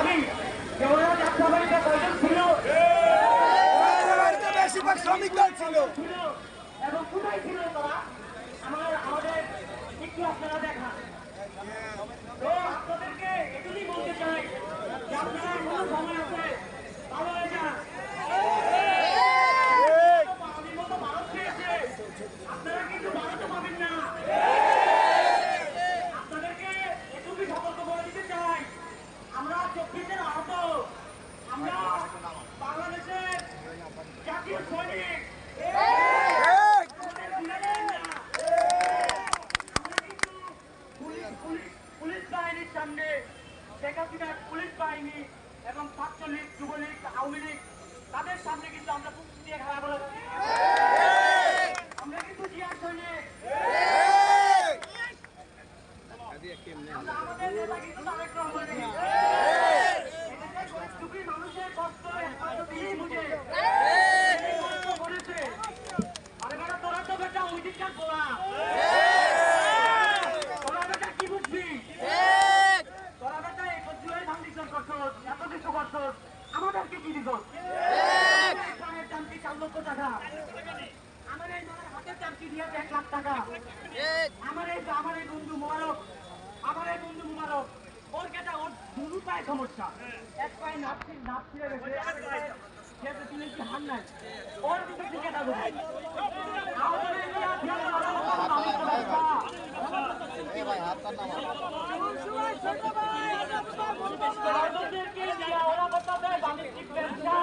ভাবি যে ওরা যাত্রাবাড়িতে কয়জন ছিল, বেশিরভাগ শ্রমিক দল ছিল এবং কোথায় ছিল তারা আমাদের একটু আপনারা দেখান। তো আপনাদেরকে এটুকুই বলতে চাই যে আপনারা এখনো সময় আছে, ভালো হয়ে যান। পানির মতো ভারত পেয়েছে, আপনারা কিন্তু ভারতও পাবেন না। আপনাদেরকে এটুকুই সতর্ক করে দিতে চাই, আমরা 24-এর আহত, আমরা বাংলাদেশের জাতীয় সৈনিক। পুলিশ বাহিনীর সামনে শেখ হাসিনার পুলিশ বাহিনী এবং ছাত্রলীগ, যুবলীগ, আওয়ামী লীগ তাদের সামনে কিন্তু আমরা পুলিশ দিয়ে খেলা বলে আমরা কিন্তু জিয়ার সৈনিক। আমাদের নেতা কিন্তু তারেক রহমান। মানুষের কষ্ট বুঝে করেছে। আরে বেটা তোরা তো বেটা ওই দিকটা গোড়া, তোরা বেটা কি বুঝবি? তোরা বেটা একত্রিশ ফাউন্ডেশন করছস, এত কিছু করছস, আমাদেরকে কি দিছস? পায়ের চামচি 4 লক্ষ টাকা, আমার এই হাতের চামচি দিয়ে 1 লাখ টাকা, আমার এই বন্ধু মোবারক, ওর কেটা ওর দুটো পায়ে সমস্যা, এক পায়ে নাপ ছিঁড়ে গেছে, খেতে তুলে কি হার নাই, ওর দুটো কেটা দেবে। ওরা বলতে বাণিজ্যিক ব্যবসা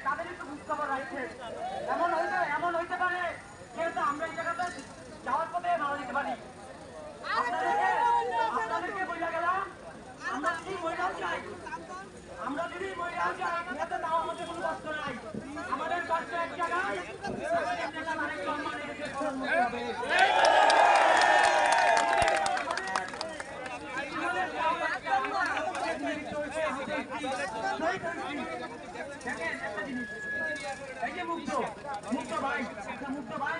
তাদের একটু বুঝতে রাখছেন। এমন হইতে পারে যেহেতু আমরা এই জায়গাতে যাওয়ার পথে মারা দিতে পারি। আপনাদেরকে বইলা গেলাম, আমরা যদি মহিলাও চাই, খেতে তাও আমাদের কোনো কষ্ট নাই। আমাদের কষ্ট এক জায়গায়, আরেক সম্মান হবে। মুক্ত ভাই, মুক্ত ভাই